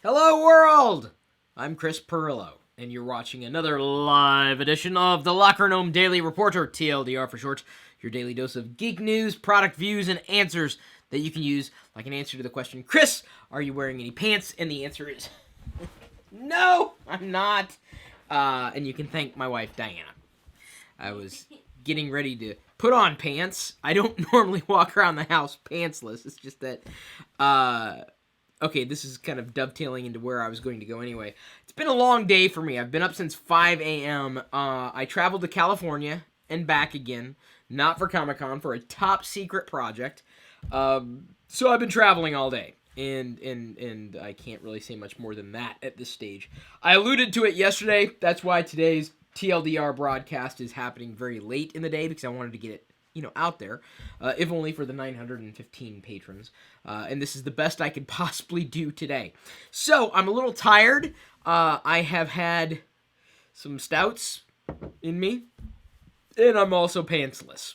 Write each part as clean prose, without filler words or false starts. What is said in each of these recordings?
Hello world! I'm Chris Pirillo, and you're watching another live edition of the LockerGnome Daily Reporter, TLDR for short, your daily dose of geek news, product views, and answers that you can use like an answer to the question, Chris, are you wearing any pants? And the answer is, no, I'm not. And you can thank my wife, Diana. I was getting ready to put on pants. I don't normally walk around the house pantsless. It's just that, okay, this is kind of dovetailing into where I was going to go anyway. It's been a long day for me. I've been up since 5 a.m. I traveled to California and back again, not for Comic-Con, for a top secret project. So I've been traveling all day, and I can't really say much more than that at this stage. I alluded to it yesterday. That's why today's TLDR broadcast is happening very late in the day, because I wanted to get it out there, if only for the 915 patrons. And this is the best I could possibly do today. So, I'm a little tired. I have had some stouts in me, and I'm also pantsless.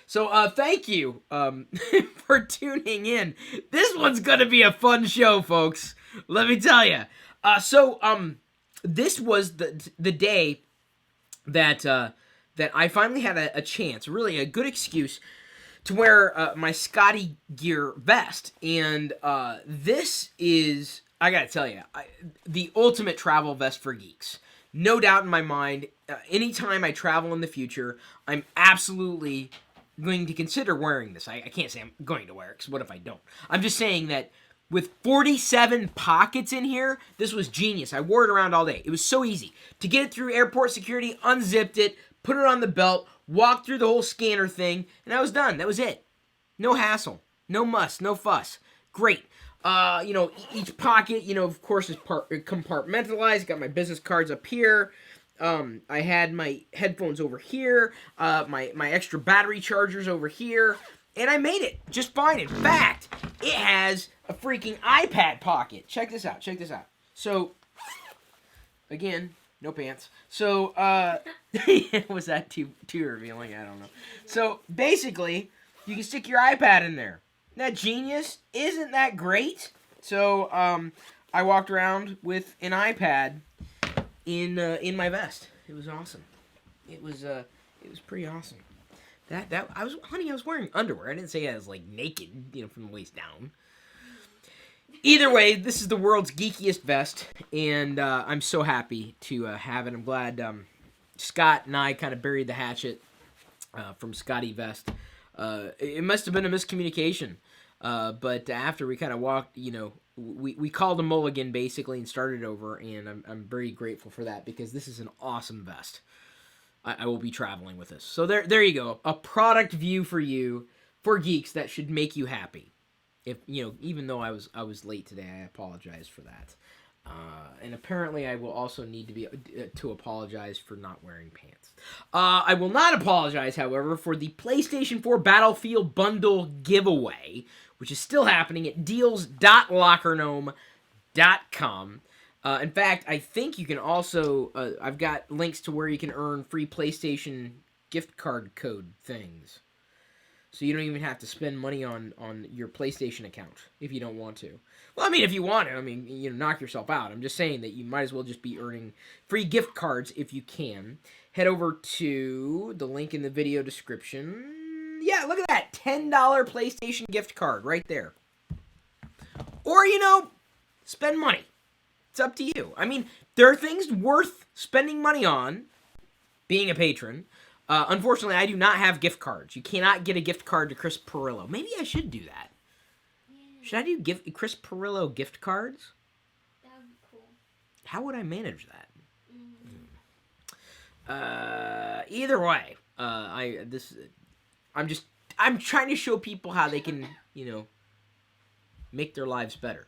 So, thank you for tuning in. This one's gonna be a fun show, folks. Let me tell you. This was the day that I finally had a chance, really a good excuse, to wear my Scotty Gear vest. And this is, I gotta tell you, the ultimate travel vest for geeks. No doubt in my mind, anytime I travel in the future, I'm absolutely going to consider wearing this. I can't say I'm going to wear it, because what if I don't? I'm just saying that with 47 pockets in here, this was genius. I wore it around all day. It was so easy. To get it through airport security, unzipped it, put it on the belt, walked through the whole scanner thing, and I was done. That was it. No hassle. No muss. No fuss. Great. Each pocket, of course, is compartmentalized. Got my business cards up here. I had my headphones over here. My extra battery chargers over here. And I made it just fine. In fact, it has a freaking iPad pocket. Check this out. So, again, no pants. So, was that too revealing? I don't know. So, basically, you can stick your iPad in there. Isn't that genius? Isn't that great? So, I walked around with an iPad in my vest. It was awesome. It was pretty awesome. I was wearing underwear. I didn't say I was like naked, from the waist down. Either way, this is the world's geekiest vest, and I'm so happy to have it. I'm glad Scott and I kind of buried the hatchet from Scotty Vest. It must have been a miscommunication, but after we kind of walked, we called a mulligan basically and started over, and I'm very grateful for that, because this is an awesome vest. I will be traveling with this. So there you go. A product view for you, for geeks, that should make you happy. If even though I was late today, I apologize for that. And apparently I will also need to apologize for not wearing pants. I will not apologize, however, for the PlayStation 4 Battlefield Bundle giveaway, which is still happening at deals.lockergnome.com. In fact, I think you can also, I've got links to where you can earn free PlayStation gift card code things. So you don't even have to spend money on your PlayStation account if you don't want to. Well, if you want to, knock yourself out. I'm just saying that you might as well just be earning free gift cards if you can. Head over to the link in the video description. Yeah, look at that. $10 PlayStation gift card right there. Or, spend money. It's up to you. There are things worth spending money on, being a patron. Unfortunately, I do not have gift cards. You cannot get a gift card to Chris Pirillo. Maybe I should do that. Should I do Chris Pirillo gift cards? That would be cool. How would I manage that? Either way, I'm trying to show people how they can, make their lives better.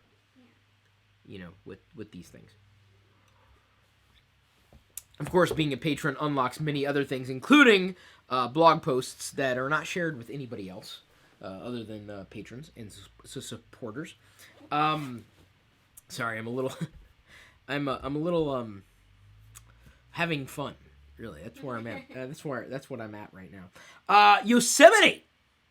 With these things. Of course, being a patron unlocks many other things, including blog posts that are not shared with anybody else other than patrons and supporters. Sorry, I'm a little, I'm a little having fun. Really, that's where I'm at. That's what I'm at right now. Yosemite.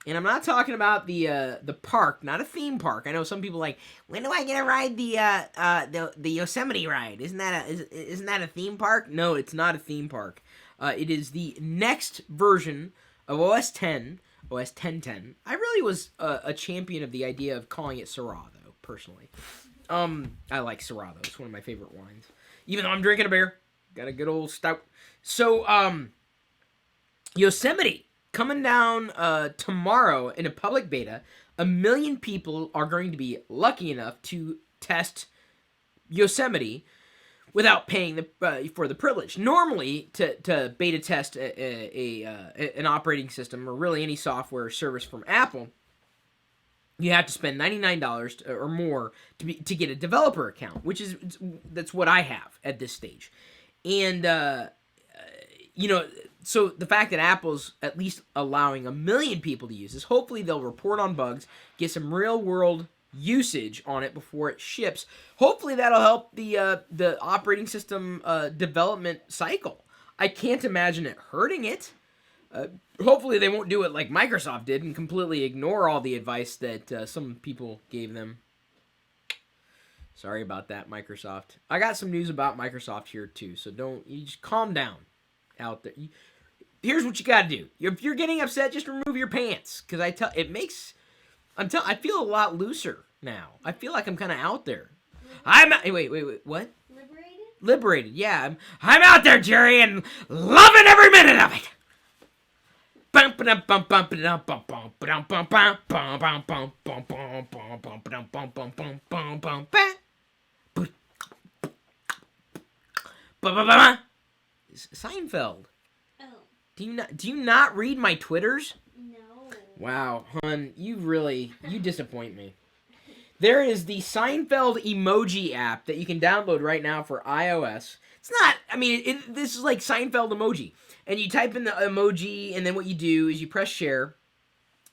And I'm not talking about the park, not a theme park. I know some people like, when do I get to ride the Yosemite ride? Isn't that a theme park? No, it's not a theme park. It is the next version of OS 10, OS 10.10. I really was a champion of the idea of calling it Syrah, though, personally. I like Syrah, though. It's one of my favorite wines. Even though I'm drinking a beer. Got a good old stout. So, Yosemite. Coming down tomorrow in a public beta, 1 million people are going to be lucky enough to test Yosemite without paying for the privilege. Normally, to beta test an operating system or really any software or service from Apple, you have to spend $99 or more to get a developer account, that's what I have at this stage, and So the fact that Apple's at least allowing 1 million people to use this, hopefully they'll report on bugs, get some real-world usage on it before it ships. Hopefully that'll help the operating system development cycle. I can't imagine it hurting it. Hopefully they won't do it like Microsoft did and completely ignore all the advice that some people gave them. Sorry about that, Microsoft. I got some news about Microsoft here too, so you just calm down out there. Here's what you gotta do. If you're getting upset, just remove your pants. Because I feel a lot looser now. I feel like I'm kind of out there. Wait, what? Liberated, yeah. I'm out there, Jerry, and loving every minute of it. Seinfeld. Do you not read my Twitters? No. Wow, hun, you disappoint me. There is the Seinfeld emoji app that you can download right now for iOS. It's not, this is like Seinfeld emoji. And you type in the emoji, and then what you do is you press share.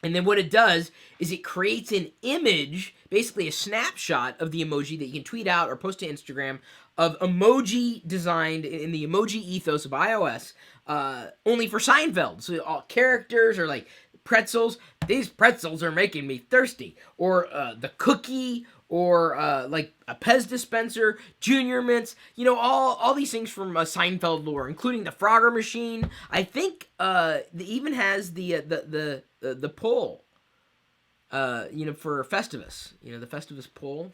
And then what it does is it creates an image, basically a snapshot of the emoji that you can tweet out or post to Instagram of emoji designed in the emoji ethos of iOS, only for Seinfeld. So all characters are like pretzels. These pretzels are making me thirsty. Or the cookie, or like a Pez dispenser, Junior Mints. All these things from Seinfeld lore, including the Frogger machine. I think it even has the poll. For Festivus. The Festivus poll.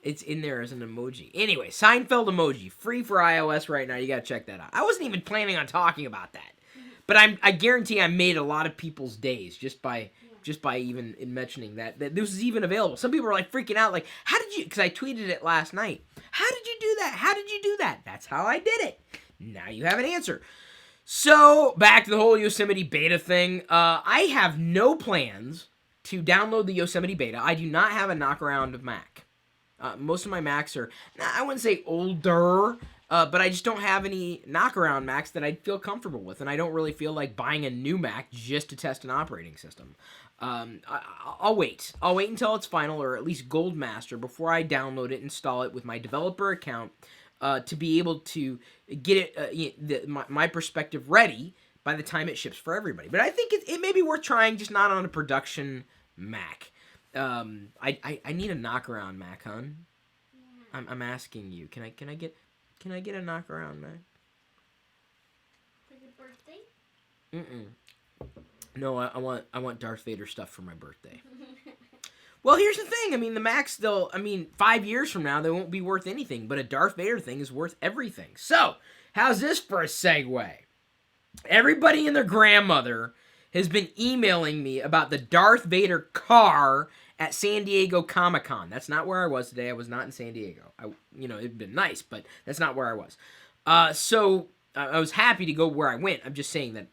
It's in there as an emoji. Anyway, Seinfeld emoji, free for iOS right now. You gotta check that out. I wasn't even planning on talking about that, but I guarantee I made a lot of people's days just by even mentioning that this is even available. Some people are like freaking out, like, how did you? Because I tweeted it last night. How did you do that? How did you do that? That's how I did it. Now you have an answer. So back to the whole Yosemite beta thing. I have no plans to download the Yosemite beta. I do not have a knockaround of Mac. Most of my Macs are, I wouldn't say older, but I just don't have any knockaround Macs that I'd feel comfortable with, and I don't really feel like buying a new Mac just to test an operating system. I'll wait. I'll wait until it's final, or at least Gold Master, before I download it, install it with my developer account, to be able to get it, my perspective ready by the time it ships for everybody. But I think it may be worth trying, just not on a production Mac. I need a knockaround Mac, hun. Yeah. I'm asking you. Can I get a knockaround Mac? For your birthday? No, I want Darth Vader stuff for my birthday. Well, here's the thing. The Macs, 5 years from now, they won't be worth anything, but a Darth Vader thing is worth everything. So, how's this for a segue? Everybody and their grandmother has been emailing me about the Darth Vader car at San Diego Comic-Con. That's not where I was today. I was not in San Diego. It'd been nice, but that's not where I was. So I was happy to go where I went. I'm just saying that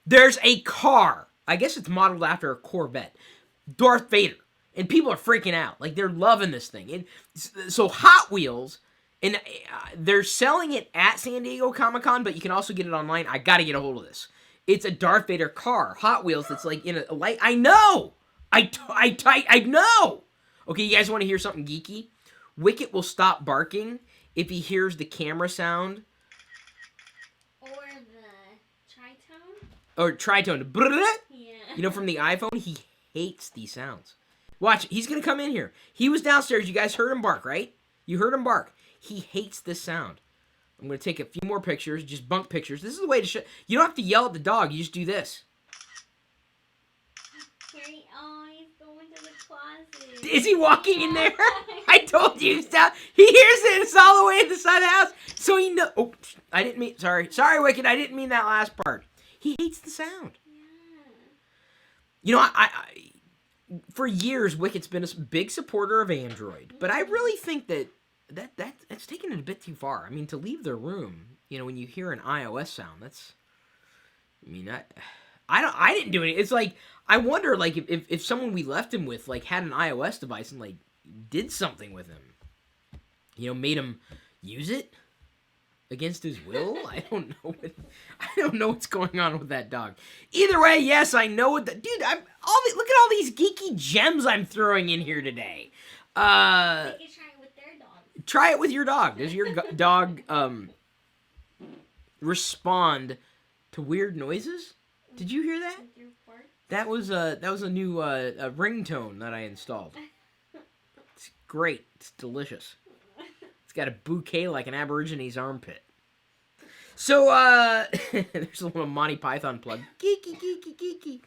there's a car. I guess it's modeled after a Corvette. Darth Vader. And people are freaking out. Like, they're loving this thing. And so Hot Wheels, and they're selling it at San Diego Comic-Con, but you can also get it online. I got to get a hold of this. It's a Darth Vader car, Hot Wheels, that's like in a light. I know! I know! Okay, you guys want to hear something geeky? Wicket will stop barking if he hears the camera sound. Or the Tritone? Or tritone. Yeah. You know, from the iPhone, he hates these sounds. Watch, he's going to come in here. He was downstairs. You guys heard him bark, right? You heard him bark. He hates this sound. I'm going to take a few more pictures, just bunk pictures. This is the way to show. You don't have to yell at the dog. You just do this. Oh, he's going to the closet. Is he walking in there? I told you. He hears it. It's all the way at the side of the house. So he knows. Oh, I didn't mean. Sorry, Wicked. I didn't mean that last part. He hates the sound. Yeah. You know, I for years, Wicked's been a big supporter of Android, but I really think that's taken it a bit too far. I mean, to leave their room, you know, when you hear an iOS sound, that's. I mean, I didn't do it. It's like I wonder, like, if someone we left him with, like, had an iOS device and like did something with him, you know, made him use it against his will. I don't know. I don't know what's going on with that dog. Either way, yes, I know what dude. Look at all these geeky gems I'm throwing in here today. They can try it with their dog. Try it with your dog. Does your dog respond to weird noises? Did you hear that? That was a new ringtone that I installed. It's great. It's delicious. It's got a bouquet like an Aborigines armpit. So there's a little Monty Python plug. Geeky.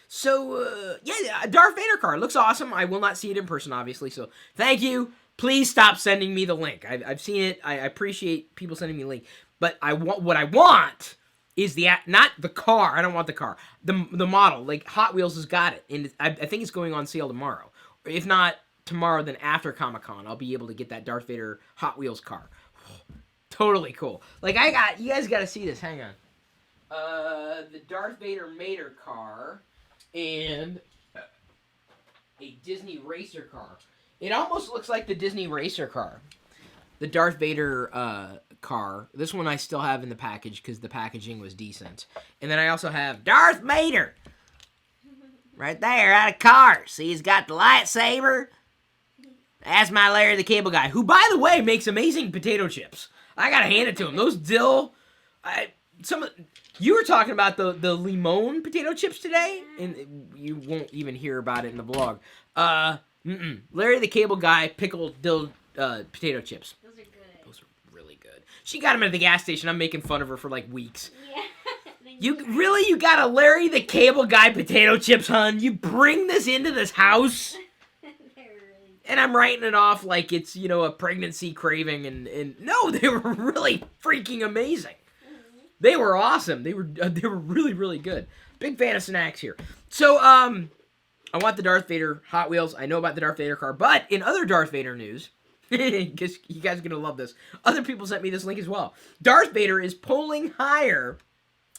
So yeah, Darth Vader card looks awesome. I will not see it in person, obviously. So thank you. Please stop sending me the link. I've seen it. I appreciate people sending me the link, but what I want is not the car. I don't want the car. The model. Like Hot Wheels has got it, and I think it's going on sale tomorrow. If not tomorrow, then after Comic-Con, I'll be able to get that Darth Vader Hot Wheels car. Totally cool. Like you guys got to see this. Hang on. The Darth Vader Mater car and a Disney racer car. It almost looks like the Disney racer car. The Darth Vader car. This one I still have in the package because the packaging was decent. And then I also have Darth Vader. Right there, out of cars. See, he's got the lightsaber. That's my Larry the Cable Guy, who, by the way, makes amazing potato chips. I gotta hand it to him. Those dill... You were talking about the limon potato chips today, and you won't even hear about it in the vlog. Larry the Cable Guy pickled dill potato chips. Those are good. Those are really good. She got them at the gas station. I'm making fun of her for like weeks. Yeah. You got a Larry the Cable Guy potato chips, hun? You bring this into this house? And I'm writing it off like it's, you know, a pregnancy craving, and no, they were really freaking amazing. They were awesome. They were really, really good. Big fan of snacks here. So, I want the Darth Vader Hot Wheels. I know about the Darth Vader car, but in other Darth Vader news, because you guys are going to love this, other people sent me this link as well. Darth Vader is polling higher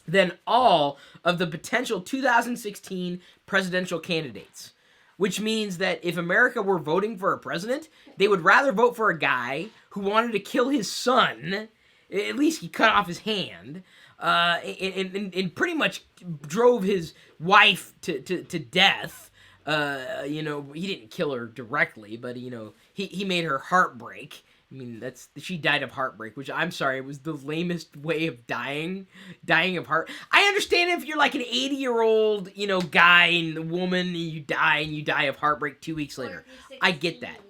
than all of the potential 2016 presidential candidates. Which means that if America were voting for a president, they would rather vote for a guy who wanted to kill his son. At least he cut off his hand, and pretty much drove his wife to death. You know, he didn't kill her directly, but you know, he made her heartbreak. I mean, she died of heartbreak, which I'm sorry, it was the lamest way of dying of heart. I understand if you're like an 80-year-old, you know, guy and woman, and you die of heartbreak 2 weeks later. 16, I get that.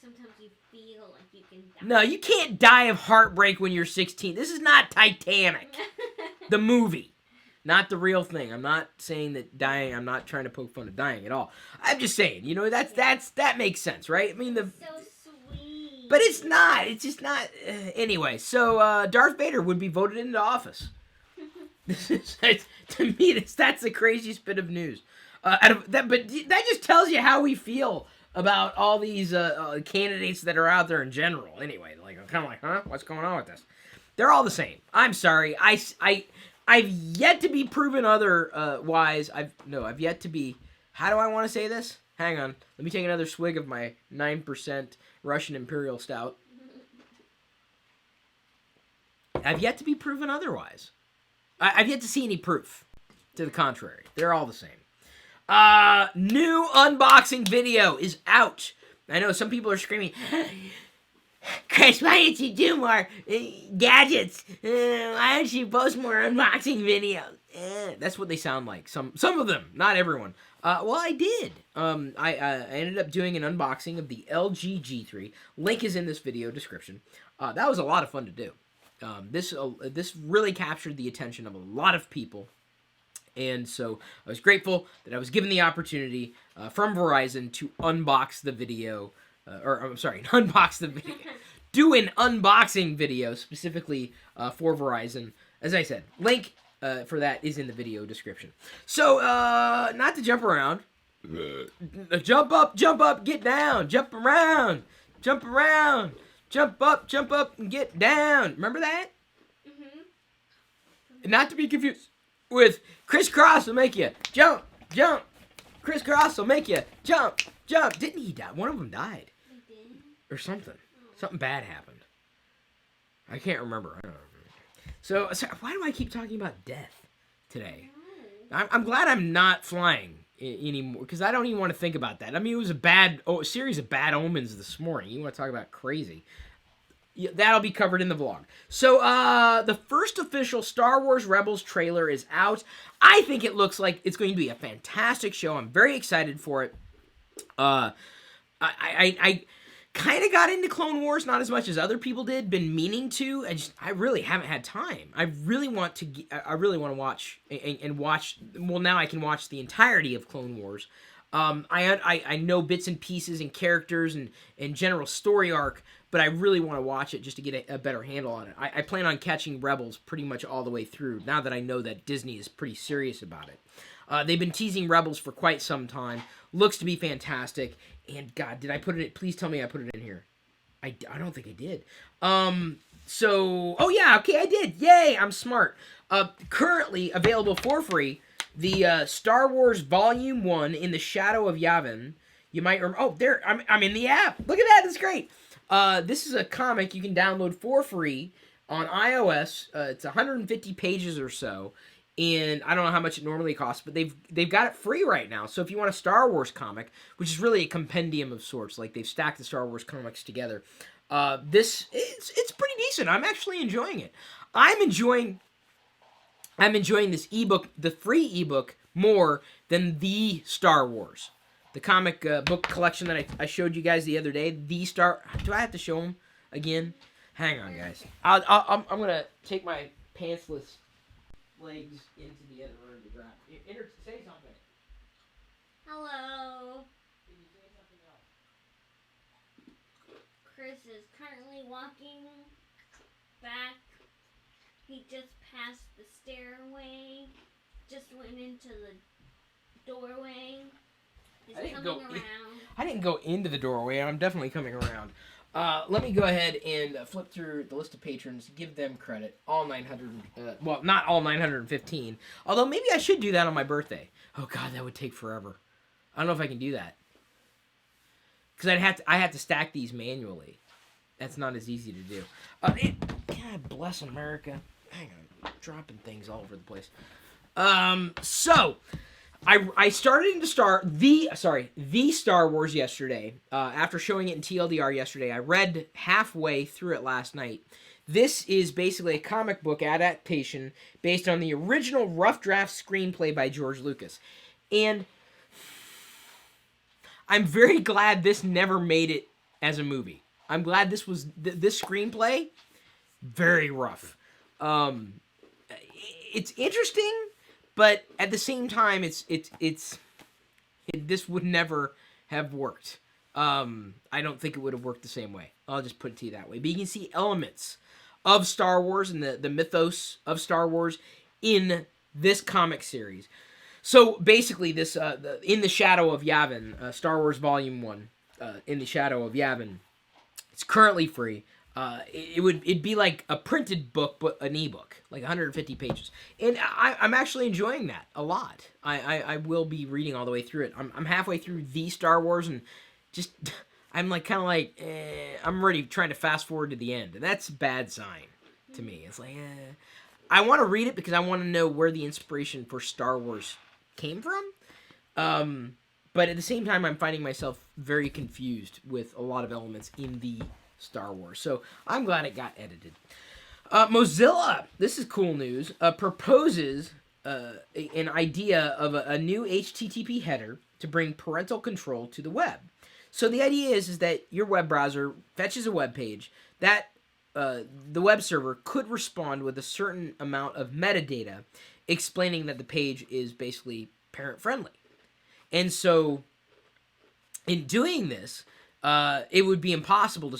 Sometimes you feel like you can die. No, you can't die of heartbreak when you're 16. This is not Titanic, the movie, not the real thing. I'm not saying that dying. I'm not trying to poke fun of dying at all. I'm just saying, you know, that makes sense, right? I mean, So sweet. but it's not. It's just not. Anyway, so Darth Vader would be voted into office. To me, that's the craziest bit of news. But that just tells you how we feel about all these candidates that are out there in general. Anyway, like I'm kind of like, huh? What's going on with this? They're all the same. I'm sorry. I've yet to be proven otherwise. I've yet to be. How do I want to say this? Hang on. Let me take another swig of my 9% Russian Imperial Stout. I've yet to be proven otherwise. I've yet to see any proof to the contrary. They're all the same. New unboxing video is out. I know some people are screaming, Chris, why don't you do more gadgets? Why don't you post more unboxing videos? That's what they sound like. Some of them, not everyone. Well, I did. I ended up doing an unboxing of the LG G3. Link is in this video description. That was a lot of fun to do. This really captured the attention of a lot of people. And so I was grateful that I was given the opportunity from Verizon to unbox the video. Unbox the video. Do an unboxing video specifically for Verizon. As I said, link for that is in the video description. So, not to jump around. Jump up, get down. Jump around, jump up, and get down. Remember that? Mm-hmm. Not to be confused with crisscross will make you jump. Crisscross will make you jump. Didn't he die? One of them died. He did. Or something. Something bad happened. I can't remember. I don't remember. So why do I keep talking about death today? I'm glad I'm not flying anymore, because I don't even want to think about that. I mean, it was a series of bad omens this morning. You want to talk about crazy? That'll be covered in the vlog. So, the first official Star Wars Rebels trailer is out. I think it looks like it's going to be a fantastic show. I'm very excited for it. I kind of got into Clone Wars, not as much as other people did. Been meaning to. I really haven't had time. I really want to watch and watch. Well, now I can watch the entirety of Clone Wars. I know bits and pieces and characters and general story arc, but I really want to watch it just to get a better handle on it. I plan on catching Rebels pretty much all the way through, now that I know that Disney is pretty serious about it. They've been teasing Rebels for quite some time. Looks to be fantastic. And God, did I put it? Please tell me I put it in here. I don't think I did. Oh yeah, okay, I did. Yay, I'm smart. Currently available for free, the Star Wars Volume 1 in the Shadow of Yavin. You might remember. Oh, there, I'm in the app. Look at that, that's great. This is a comic you can download for free on iOS. It's 150 pages or so. And I don't know how much it normally costs, but they've got it free right now. So if you want a Star Wars comic, which is really a compendium of sorts, like they've stacked the Star Wars comics together, it's pretty decent. I'm actually enjoying it. I'm enjoying this ebook, the free ebook, more than the Star Wars, the comic book collection that I showed you guys the other day. Do I have to show them again? Hang on, guys. I'm gonna take my pantsless legs into the other room to grab. Say something. Hello. Can you say something else? Chris is currently walking back. He just passed the stairway. Just went into the doorway. He's coming around. I didn't go into the doorway. I'm definitely coming around. Let me go ahead and flip through the list of patrons, give them credit. All 900, well, not all 915. Although maybe I should do that on my birthday. Oh God, that would take forever. I don't know if I can do that. Because I have to stack these manually. That's not as easy to do. God bless America. Hang on, dropping things all over the place. So I started to start the Star Wars yesterday. After showing it in TLDR yesterday, I read halfway through it last night. This is basically a comic book adaptation based on the original rough draft screenplay by George Lucas. And I'm very glad this never made it as a movie. I'm glad this screenplay, very rough. It's interesting, but at the same time, this would never have worked. I don't think it would have worked the same way. I'll just put it to you that way. But you can see elements of Star Wars and the mythos of Star Wars in this comic series. So basically, this In the Shadow of Yavin, Star Wars Volume 1, In the Shadow of Yavin, it's currently free. It'd be like a printed book, but an ebook, like 150 pages. And I'm actually enjoying that a lot. I will be reading all the way through it. I'm halfway through the Star Wars, and just I'm I'm already trying to fast forward to the end, and that's a bad sign to me. It's like I want to read it because I want to know where the inspiration for Star Wars came from. But at the same time, I'm finding myself very confused with a lot of elements in the Star Wars. So I'm glad it got edited. Mozilla, this is cool news, proposes an idea of a new HTTP header to bring parental control to the web. So the idea is that your web browser fetches a web page that the web server could respond with a certain amount of metadata explaining that the page is basically parent-friendly. And so in doing this, it would be impossible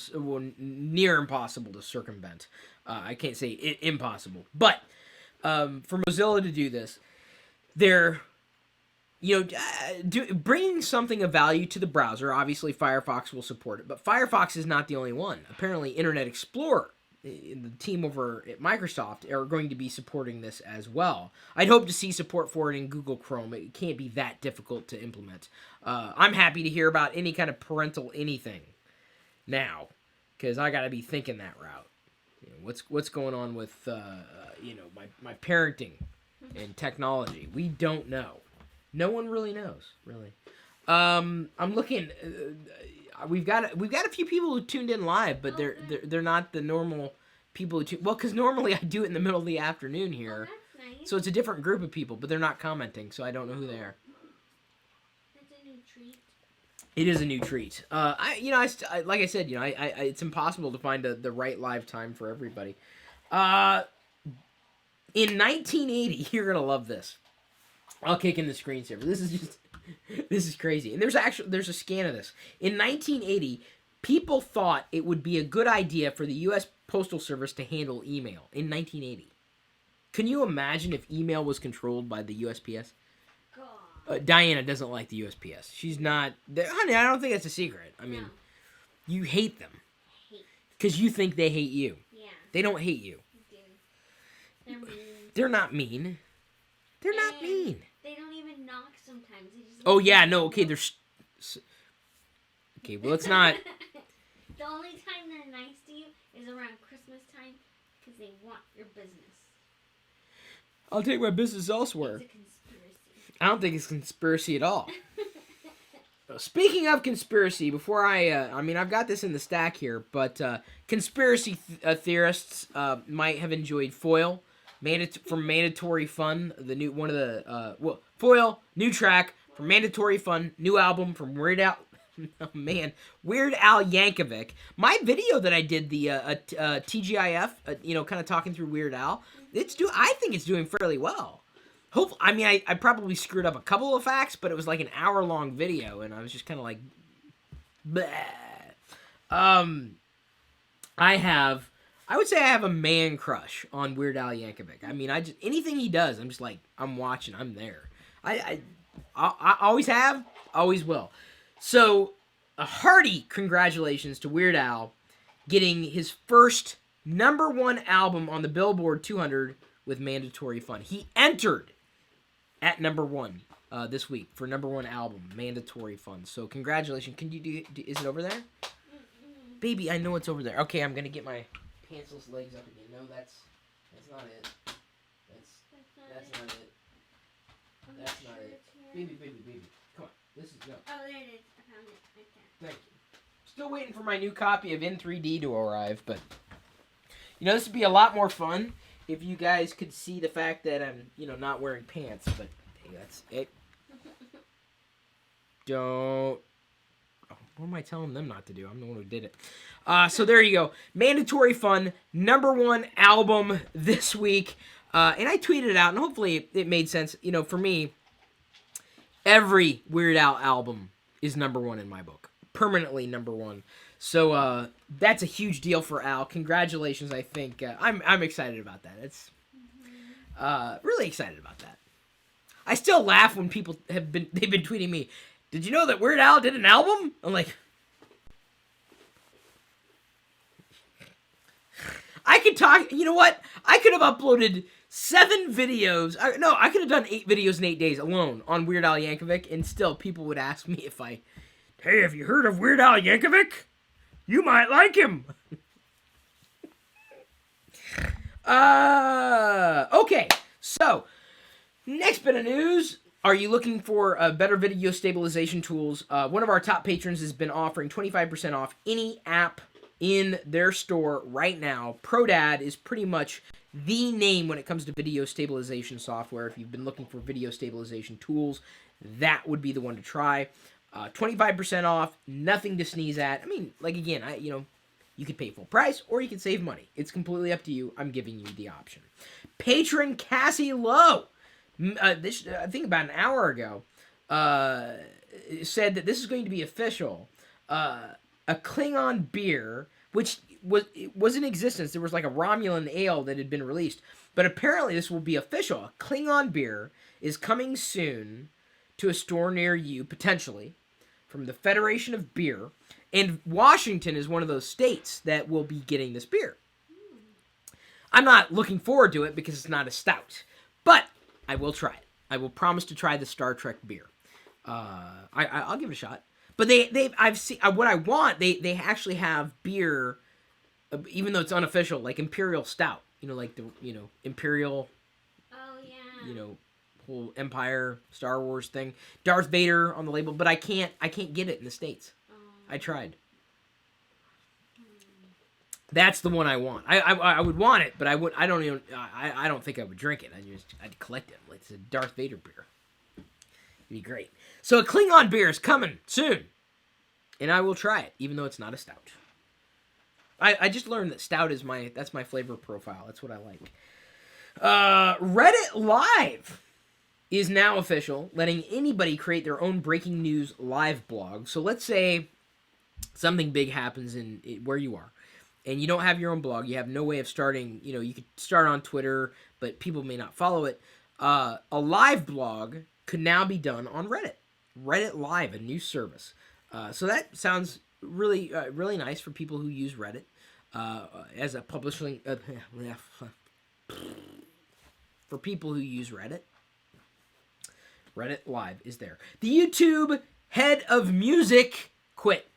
near impossible to circumvent. I can't say impossible, but for Mozilla to do this, they're bringing something of value to the browser. Obviously, Firefox will support it, but Firefox is not the only one. Apparently, Internet Explorer, the team over at Microsoft, are going to be supporting this as well. I'd hope to see support for it in Google Chrome. It can't be that difficult to implement. I'm happy to hear about any kind of parental anything now, because I got to be thinking that route. What's going on with my parenting and technology? We don't know. No one really knows, really. I'm looking. We've got a few people who tuned in live, but they're not the normal people who tune. Well, because normally I do it in the middle of the afternoon here, that's nice. So it's a different group of people, but they're not commenting, so I don't know who they are. That's a new treat. It is a new treat. Like I said, it's impossible to find the right live time for everybody. In 1980, you're gonna love this. I'll kick in the screensaver. This is crazy. And there's a scan of this. In 1980, people thought it would be a good idea for the U.S. Postal Service to handle email. In 1980, can you imagine if email was controlled by the USPS? Diana doesn't like the USPS. She's not. Honey, I don't think that's a secret. I mean, you hate them. Because you think they hate you. Yeah. They don't hate you. They're mean. They're not mean. They're not mean. They don't even knock sometimes. They just Okay, okay, well, it's not. The only time they're nice to you is around Christmas time because they want your business. I'll take my business elsewhere. It's a conspiracy. I don't think it's conspiracy at all. Speaking of conspiracy, before I've got this in the stack here, but conspiracy theorists might have enjoyed Foil. From Mandatory Fun, Foil, new track from Mandatory Fun, new album from Weird Al. Oh man, Weird Al Yankovic. My video that I did, the TGIF, kind of talking through Weird Al. I think it's doing fairly well. I probably screwed up a couple of facts, but it was like an hour-long video, and I was just kind of like, bleh. I would say I have a man crush on Weird Al Yankovic. I mean, anything he does, I'm just like, I'm watching, I'm there. I always have, always will. So, a hearty congratulations to Weird Al getting his first #1 album on the Billboard 200 with Mandatory Fun. He entered at #1 this week for #1 album, Mandatory Fun. So, congratulations. Can you do is it over there? Baby, I know it's over there. Okay, I'm going to get my Hansel's legs up again. No, that's not it. That's not it. That's not it. Baby. Come on. This is no. Oh, there it is. I found it. Okay. Thank you. Still waiting for my new copy of In3D to arrive, but this would be a lot more fun if you guys could see the fact that I'm, not wearing pants, but hey, that's it. Don't. What am I telling them not to do? I'm the one who did it. So there you go. Mandatory Fun, #1 album this week. And I tweeted it out, and hopefully it made sense. For me, every Weird Al album is #1 in my book. Permanently #1. So that's a huge deal for Al. Congratulations, I think. I'm excited about that. It's really excited about that. I still laugh when people they've been tweeting me, did you know that Weird Al did an album? I'm like, I could talk, you know what? I could have uploaded 7 videos. I could have done 8 videos in 8 days alone on Weird Al Yankovic, and still people would ask me hey, have you heard of Weird Al Yankovic? You might like him. Okay, so, next bit of news. Are you looking for better video stabilization tools? One of our top patrons has been offering 25% off any app in their store right now. ProDad is pretty much the name when it comes to video stabilization software. If you've been looking for video stabilization tools, that would be the one to try. 25% off, nothing to sneeze at. I mean, like, again, you could pay full price or you could save money. It's completely up to you. I'm giving you the option. Patron Cassie Lowe, I think about an hour ago, said that this is going to be official. A Klingon beer, which was in existence. There was like a Romulan ale that had been released. But apparently this will be official. A Klingon beer is coming soon to a store near you, potentially, from the Federation of Beer. And Washington is one of those states that will be getting this beer. I'm not looking forward to it because it's not a stout. But I will try it. I will promise to try the Star Trek beer. I'll give it a shot. But I've seen what I want. They actually have beer, even though it's unofficial, like Imperial Stout. Like the Imperial. Oh yeah. Whole Empire Star Wars thing. Darth Vader on the label, but I can't get it in the States. Oh. I tried. That's the one I want. I would want it, but I don't think I would drink it. I'd collect it. It's a Darth Vader beer. It'd be great. So a Klingon beer is coming soon, and I will try it, even though it's not a stout. I just learned that stout is that's my flavor profile. That's what I like. Reddit Live is now official, letting anybody create their own breaking news live blog. So let's say something big happens in where you are, and you don't have your own blog. You have no way of starting. You could start on Twitter, but people may not follow it. A live blog could now be done on Reddit. Reddit Live, a new service. So that sounds really, really nice for people who use Reddit as a publishing. For people who use Reddit, Reddit Live is there. The YouTube head of music quit.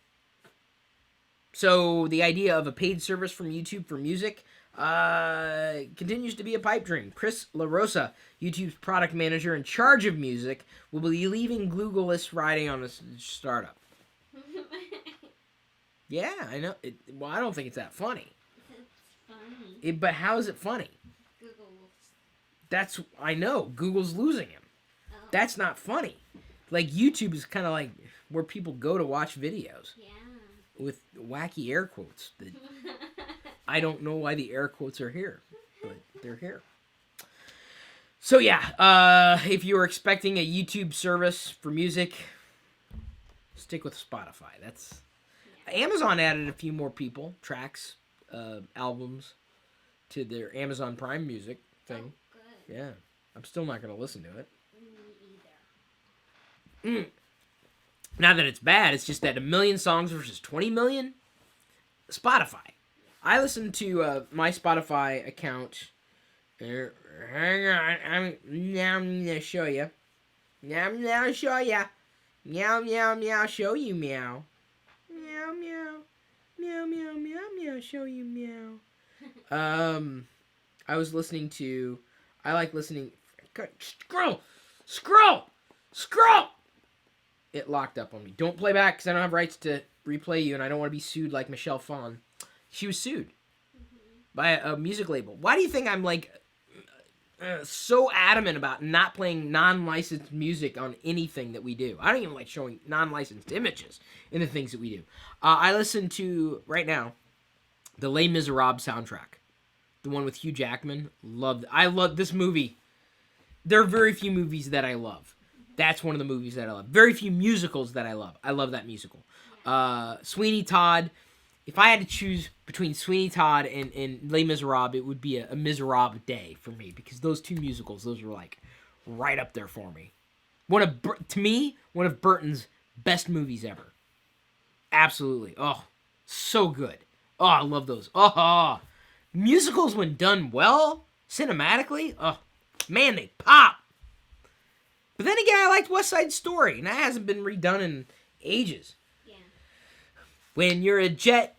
So the idea of a paid service from YouTube for music continues to be a pipe dream. Chris LaRosa, YouTube's product manager in charge of music, will be leaving Google-less riding on a startup. Yeah, I know. Well, I don't think it's that funny. It's funny. But how is it funny? I know. Google's losing him. Oh. That's not funny. Like, YouTube is kind of like where people go to watch videos. Yeah. With wacky air quotes. I don't know why the air quotes are here, but they're here. So yeah, if you were expecting a YouTube service for music, stick with Spotify. Amazon added a few more tracks, albums to their Amazon Prime Music thing. Oh, good. Yeah, I'm still not going to listen to it. Me either. Not that it's bad, it's just that 1 million songs versus 20 million? Spotify. I listen to my Spotify account. Hang on, I'm gonna show you. Meow, show ya. Meow, show you meow. Meow, show you meow. I was listening to. I like listening. Scroll. It locked up on me. Don't play back because I don't have rights to replay you, and I don't want to be sued like Michelle Phan. She was sued by a music label. Why do you think I'm like so adamant about not playing non-licensed music on anything that we do? I don't even like showing non-licensed images in the things that we do. I listen to, right now, the Les Miserables soundtrack. The one with Hugh Jackman. I love this movie. There are very few movies that I love. That's one of the movies that I love. Very few musicals that I love. I love that musical. Sweeney Todd. If I had to choose between Sweeney Todd and Les Miserables, it would be a miserable day for me because those two musicals, those were like right up there for me. To me, one of Burton's best movies ever. Absolutely. Oh, so good. Oh, I love those. Oh, musicals when done well, cinematically, oh, man, they pop. But then again, I liked West Side Story, and that hasn't been redone in ages. Yeah. When you're a jet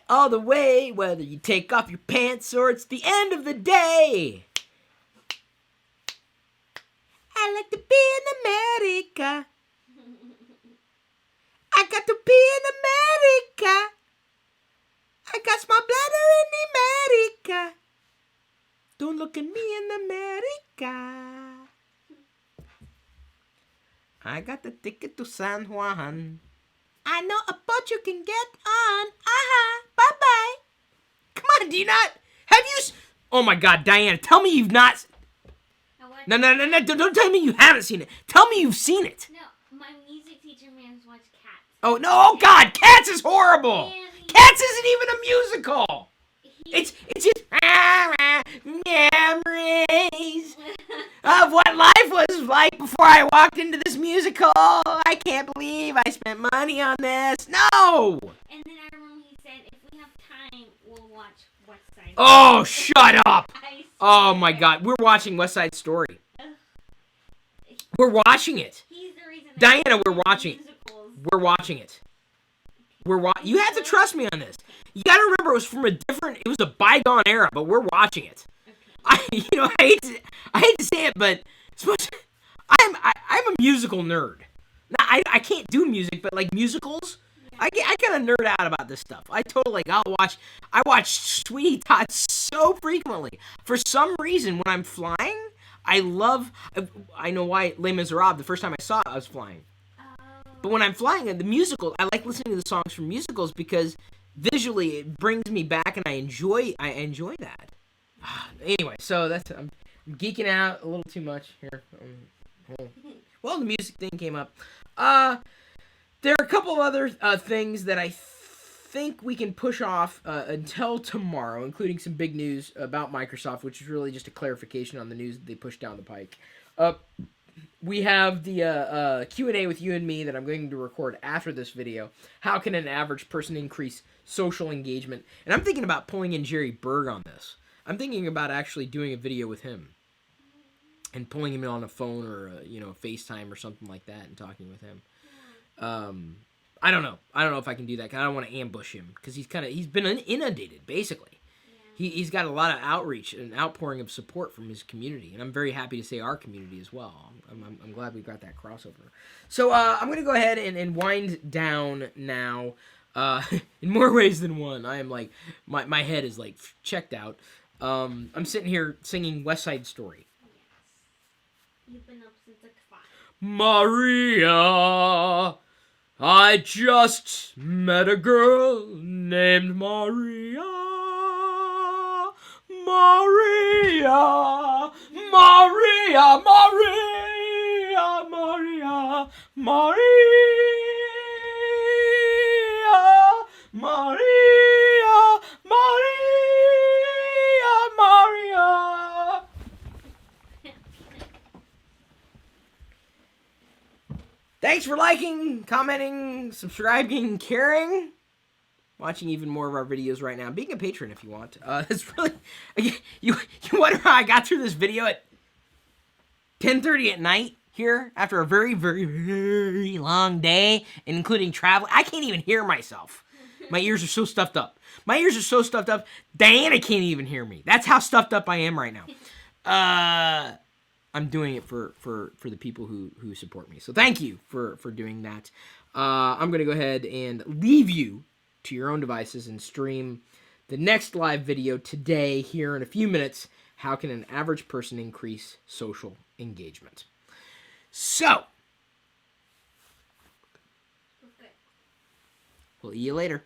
all the way, whether you take off your pants or it's the end of the day. I like to be in America. I got to be in America. America. I got the ticket to San Juan. I know a boat you can get on. Bye-bye. Come on, do you not? Have you... Oh, my God, Diana, tell me you've not... No, don't tell me you haven't seen it. Tell me you've seen it. No, my music teacher made us watch Cats. Oh, no, oh, God, Cats is horrible. Cats isn't even a musical. It's just memories of what life was like before I walked into this musical. I can't believe I spent money on this. No! And then I remember he said, if we have time, we'll watch West Side Story. Oh, shut up! Oh, my God. We're watching West Side Story. We're watching it. He's the reason Diana, we're watching it. We're watching it. You have to trust me on this. You gotta remember it was from it was a bygone era, but we're watching it. Okay. I hate to say it, but I'm a musical nerd. Now, I can't do music, but like musicals, I kind of nerd out about this stuff. I watch Sweeney Todd so frequently. For some reason, when I'm flying, I know why Les Miserables, the first time I saw it, I was flying. But when I'm flying in the musical, I like listening to the songs from musicals because visually it brings me back and I enjoy that. Anyway, so I'm geeking out a little too much here. Well, the music thing came up. There are a couple of other things that I think we can push off until tomorrow, including some big news about Microsoft, which is really just a clarification on the news that they pushed down the pike. We have the Q&A with you and me that I'm going to record after this video. How can an average person increase social engagement? And I'm thinking about pulling in Jerry Berg on this. I'm thinking about actually doing a video with him and pulling him in on a phone or FaceTime or something like that and talking with him. I don't know if I can do that because I don't want to ambush him because he's been inundated basically. He's got a lot of outreach and outpouring of support from his community, and I'm very happy to say our community as well. I'm glad we got that crossover. So I'm going to go ahead and wind down now in more ways than one. I am like, my head is like checked out. I'm sitting here singing West Side Story. Yes. You've been up since like 5. Maria, I just met a girl named Maria. Maria, Maria, Maria, Maria, Maria, Maria, Maria, Maria. Thanks for liking, commenting, subscribing, caring. Watching even more of our videos right now. Being a patron if you want. It's really... You wonder how I got through this video at 10:30 at night here after a very, very, very long day, including travel. I can't even hear myself. My ears are so stuffed up. Diana can't even hear me. That's how stuffed up I am right now. I'm doing it for the people who support me. So thank you for doing that. I'm going to go ahead and leave you to your own devices and stream the next live video today here in a few minutes. How can an average person increase social engagement? So, we'll see you later.